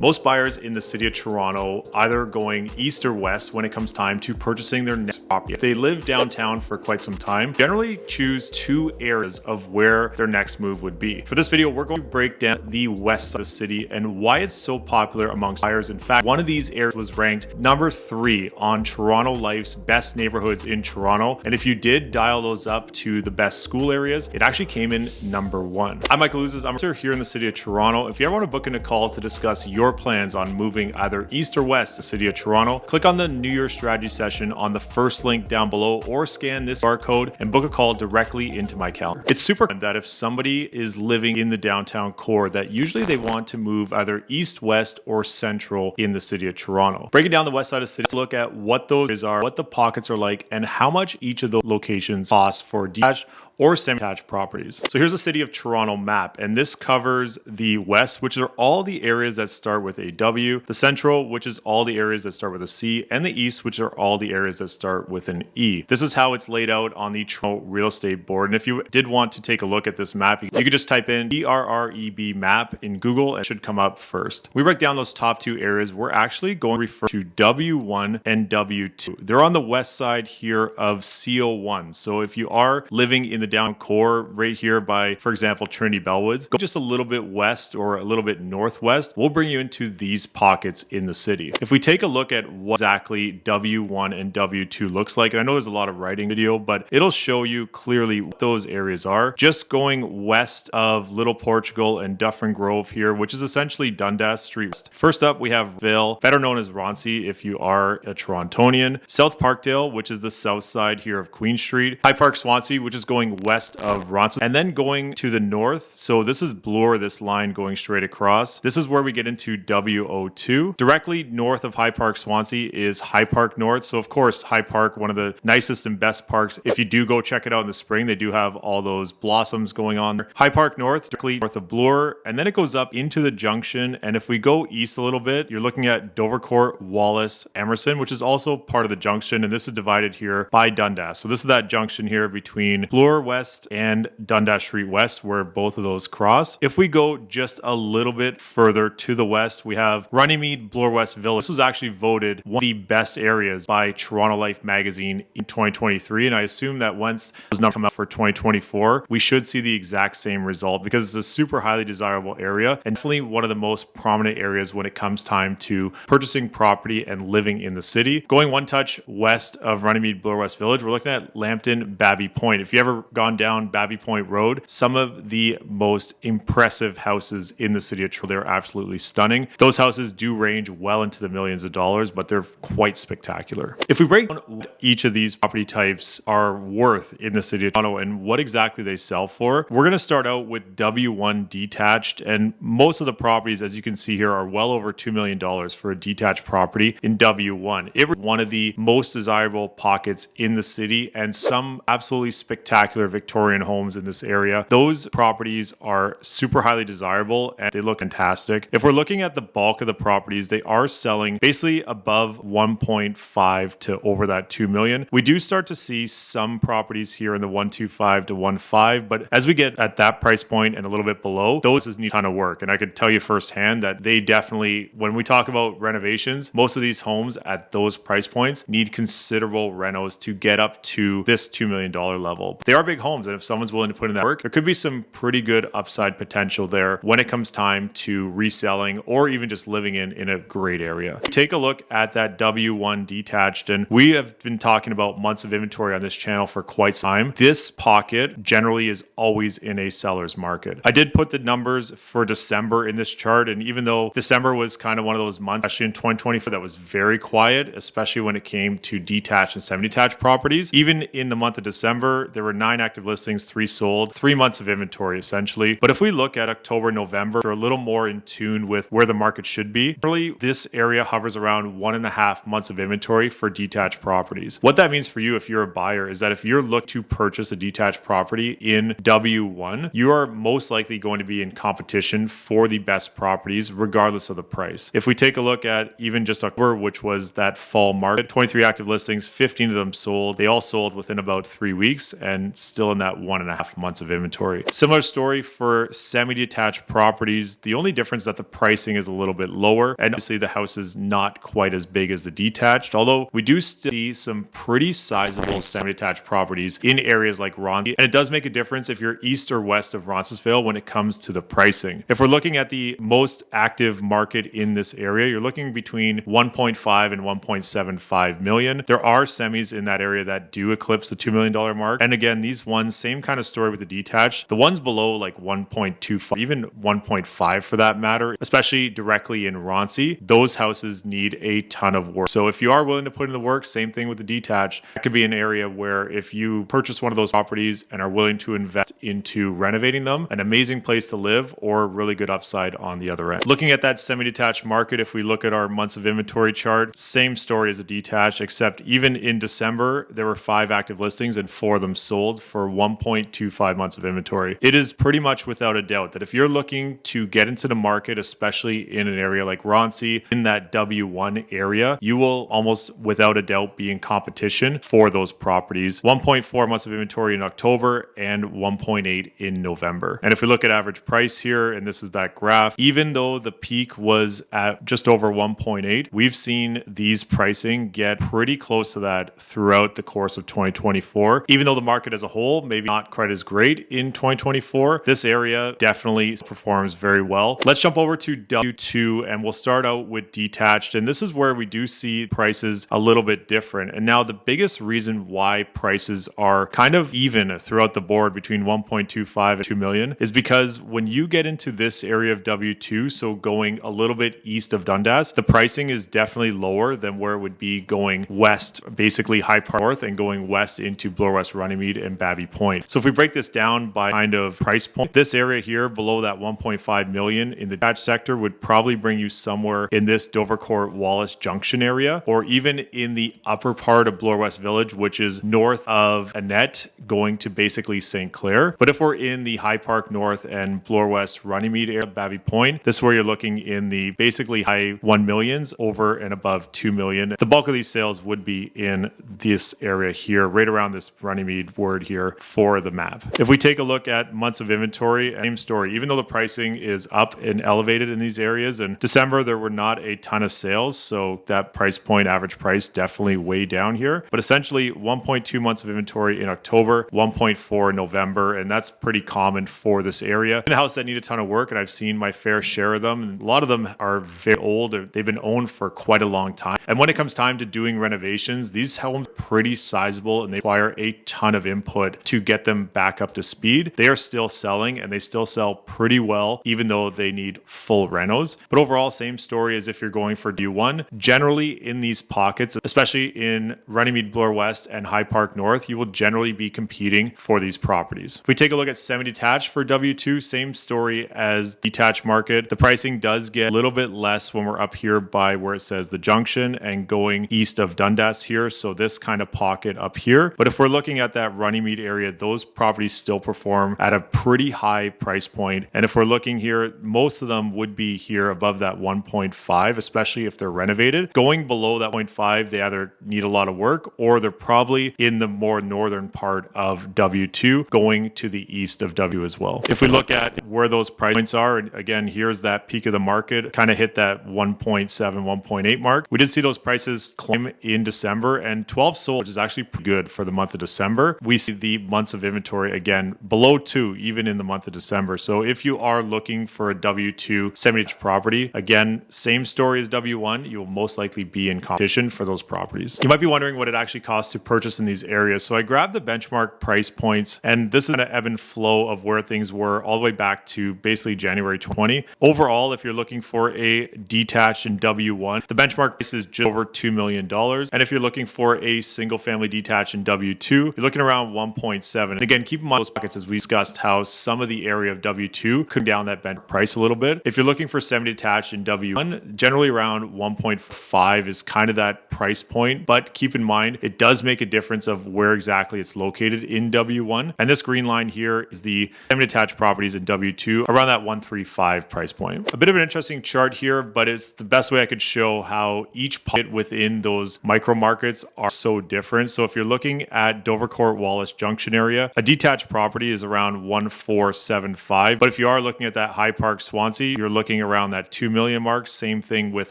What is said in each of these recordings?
Most buyers in the city of Toronto either going east or west when it comes time to purchasing their next property. If they live downtown for quite some time, generally choose two areas of where their next move would be. For this video, we're going to break down the west side of the city and why it's so popular amongst buyers. In fact, one of these areas was ranked number 3 on Toronto Life's best neighborhoods in Toronto. And if you did dial those up to the best school areas, it actually came in number 1. I'm Michael Ouzas. I'm here in the city of Toronto. If you ever want to book in a call to discuss your plans on moving either east or west to the city of Toronto, click on the New Year strategy session on the first link down below or scan this QR code and book a call directly into my calendar. It's super common that if somebody is living in the downtown core, that usually they want to move either east, west, or central in the city of Toronto. Breaking down the west side of the city, let's look at what those are, what the pockets are like, and how much each of those locations cost for detached or semi-detached properties. So here's the city of Toronto map, and this covers the west, which are all the areas that start with a W, the central, which is all the areas that start with a C, and the east, which are all the areas that start with an E. This is how it's laid out on the Toronto real estate board. And if you did want to take a look at this map, you could just type in TRREB map in Google and it should come up first. We break down those top 2 areas. We're actually going to refer to W01 and W02. They're on the west side here of CO1. So if you are living in the down core right here by, for example, Trinity Bellwoods, go just a little bit west or a little bit northwest, we'll bring you into these pockets in the city. If we take a look at what exactly W1 and W2 looks like, and I know there's a lot of writing video, but it'll show you clearly what those areas are. Just going west of Little Portugal and Dufferin Grove here, which is essentially Dundas Street West. First up, we have Roncesvalles, better known as Roncesvalles if you are a Torontonian. South Parkdale, which is the south side here of Queen Street. High Park Swansea, which is going west of Roncesvalles, and then going to the north. So this is Bloor, this line going straight across. This is where we get into W02. Directly north of High Park Swansea is High Park North. So of course, High Park, one of the nicest and best parks. If you do go check it out in the spring, they do have all those blossoms going on there. High Park North, directly north of Bloor, and then it goes up into the junction. And if we go east a little bit, you're looking at Dovercourt, Wallace, Emerson, which is also part of the junction. And this is divided here by Dundas. So this is that junction here between Bloor West and Dundas Street West, where both of those cross. If we go just a little bit further to the west, we have Runnymede, Bloor West Village. This was actually voted one of the best areas by Toronto Life magazine in 2023, and I assume that once those numbers come out for 2024, we should see the exact same result because it's a super highly desirable area and definitely one of the most prominent areas when it comes time to purchasing property and living in the city. Going one touch west of Runnymede, Bloor West Village, we're looking at Lambton, Babby Point. If you ever gone down Babby Point Road, some of the most impressive houses in the city of Toronto. They're absolutely stunning. Those houses do range well into the millions of dollars, but they're quite spectacular. If we break down what each of these property types are worth in the city of Toronto and what exactly they sell for, we're going to start out with W01 Detached, and most of the properties, as you can see here, are well over $2 million for a detached property in W1. It was one of the most desirable pockets in the city, and some absolutely spectacular Victorian homes in this area. Those properties are super highly desirable and they look fantastic. If we're looking at the bulk of the properties, they are selling basically above 1.5 to over that 2 million. We do start to see some properties here in the 125 to 1.5, but as we get at that price point and a little bit below, those need a ton of work. And I could tell you firsthand that they definitely, when we talk about renovations, most of these homes at those price points need considerable renos to get up to this $2 million level. They are big homes, and if someone's willing to put in that work, there could be some pretty good upside potential there when it comes time to reselling or even just living in a great area. Take a look at that W01 Detached, and we have been talking about months of inventory on this channel for quite some time. This pocket generally is always in a seller's market. I did put the numbers for December in this chart, and even though December was kind of one of those months, especially in 2024, that was very quiet, especially when it came to detached and semi-detached properties. Even in the month of December, there were 9 active listings, 3 sold, 3 months of inventory essentially. But if we look at October, November, they're a little more in tune with where the market should be. Really, this area hovers around 1.5 months of inventory for detached properties. What that means for you if you're a buyer is that if you're looking to purchase a detached property in W1, you are most likely going to be in competition for the best properties regardless of the price. If we take a look at even just October, which was that fall market, 23 active listings, 15 of them sold. They all sold within about 3 weeks, and still in that 1.5 months of inventory. Similar story for semi-detached properties. The only difference is that the pricing is a little bit lower, and obviously the house is not quite as big as the detached, although we do still see some pretty sizable semi-detached properties in areas like Roncesvalles, and it does make a difference if you're east or west of Roncesvalles when it comes to the pricing. If we're looking at the most active market in this area, you're looking between 1.5 and 1.75 million. There are semis in that area that do eclipse the $2 million mark. And again, these ones, same kind of story with the detached. The ones below like 1.25, even 1.5 for that matter, especially directly in Roncesvalles, those houses need a ton of work. So if you are willing to put in the work, same thing with the detached, that could be an area where if you purchase one of those properties and are willing to invest into renovating them, an amazing place to live or really good upside on the other end. Looking at that semi-detached market, if we look at our months of inventory chart, same story as a detached, except even in December, there were 5 active listings and 4 of them sold for 1.25 months of inventory. It is pretty much without a doubt that if you're looking to get into the market, especially in an area like Roncesvalles, in that W1 area, you will almost without a doubt be in competition for those properties. 1.4 months of inventory in October and 1.8 in November. And if we look at average price here, and this is that graph, even though the peak was at just over 1.8, we've seen these pricing get pretty close to that throughout the course of 2024. Even though the market as a whole maybe not quite as great in 2024, this area definitely performs very well. Let's jump over to W2 and we'll start out with detached. And this is where we do see prices a little bit different. And now the biggest reason why prices are kind of even throughout the board between 1.25 and 2 million is because when you get into this area of W2, so going a little bit east of Dundas, the pricing is definitely lower than where it would be going west, basically High Park North, and going west into Bloor, West Runnymede and Babby Point. So if we break this down by kind of price point, this area here below that 1.5 million in the detached sector would probably bring you somewhere in this Dovercourt Wallace Junction area, or even in the upper part of Bloor West Village, which is north of Annette, going to basically St. Clair. But if we're in the High Park North and Bloor West Runnymede area, Babby Point, this is where you're looking in the basically high 1 millions over and above 2 million. The bulk of these sales would be in this area here, right around this Runnymede word here for the map. If we take a look at months of inventory, same story. Even though the pricing is up and elevated in these areas, in December there were not a ton of sales, so that price point, average price, definitely way down here. But essentially 1.2 months of inventory in October, 1.4 in November, and that's pretty common for this area. In the house that need a ton of work, and I've seen my fair share of them, and a lot of them are very old. They've been owned for quite a long time. And when it comes time to doing renovations, these homes are pretty sizable and they require a ton of input to get them back up to speed. They are still selling and they still sell pretty well, even though they need full renos. But overall, same story as if you're going for W1. Generally in these pockets, especially in Runnymede, Bloor West and High Park North, you will generally be competing for these properties. If we take a look at semi-detached for W2, same story as detached market. The pricing does get a little bit less when we're up here by where it says the junction and going east of Dundas here. So this kind of pocket up here. But if we're looking at that Runnymede area, those properties still perform at a pretty high price point. And if we're looking here, most of them would be here above that 1.5, especially if they're renovated. Going below that 0.5, they either need a lot of work or they're probably in the more northern part of W2, going to the east of W as well. If we look at where those price points are, and again, here's that peak of the market, kind of hit that 1.7, 1.8 mark. We did see those prices climb in December, and 12 sold, which is actually pretty good for the month of December. We see the months of inventory again below 2, even in the month of December. So if you are looking for a W2 semi-detached property, again, same story as W1, you'll most likely be in competition for those properties. You might be wondering what it actually costs to purchase in these areas. So I grabbed the benchmark price points, and this is an ebb and flow of where things were all the way back to basically January 2020. Overall, if you're looking for a detached in W1, the benchmark price is just over $2 million. And if you're looking for a single family detached in W2, you're looking around 1.7. And again, keep in mind those pockets as we discussed how some of the area of W2 could down that benchmark price a little bit. If you're looking for semi-detached in W1, generally around 1.5 is kind of that price point. But keep in mind, it does make a difference of where exactly it's located in W1. And this green line here is the semi-detached properties in W2 around that 135 price point. A bit of an interesting chart here, but it's the best way I could show how each pocket within those micro markets are so different. So if you're looking at Dovercourt Wallace Junction area. A detached property is around 1,475. But if you are looking at that High Park Swansea, you're looking around that 2 million mark. Same thing with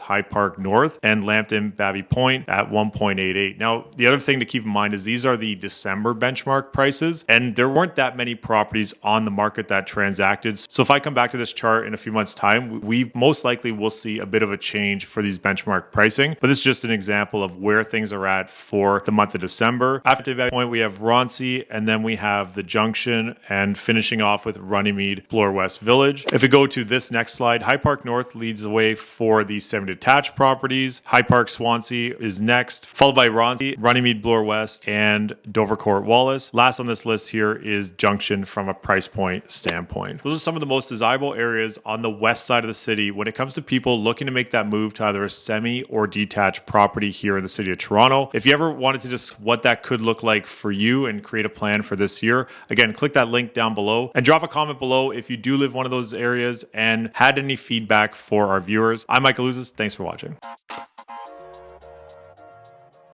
High Park North and Lambton Babby Point at 1.88. Now, the other thing to keep in mind is these are the December benchmark prices, and there weren't that many properties on the market that transacted. So if I come back to this chart in a few months' time, we most likely will see a bit of a change for these benchmark pricing. But this is just an example of where things are at for the month of December. After that point, we have Roncesvalles, and then we have the Junction, and finishing off with Runnymede, Bloor West Village. If we go to this next slide, High Park North leads the way for the semi-detached properties. High Park Swansea is next, followed by Roncesvalles, Runnymede, Bloor West, and Dovercourt Wallace. Last on this list here is Junction from a price point standpoint. Those are some of the most desirable areas on the west side of the city when it comes to people looking to make that move to either a semi or detached property here in the city of Toronto. If you ever wanted to just what that could look like for you and create a plan for this year, again, click that link down below and drop a comment below if you do live one of those areas and had any feedback for our viewers. I'm Michael Ouzas. Thanks for watching.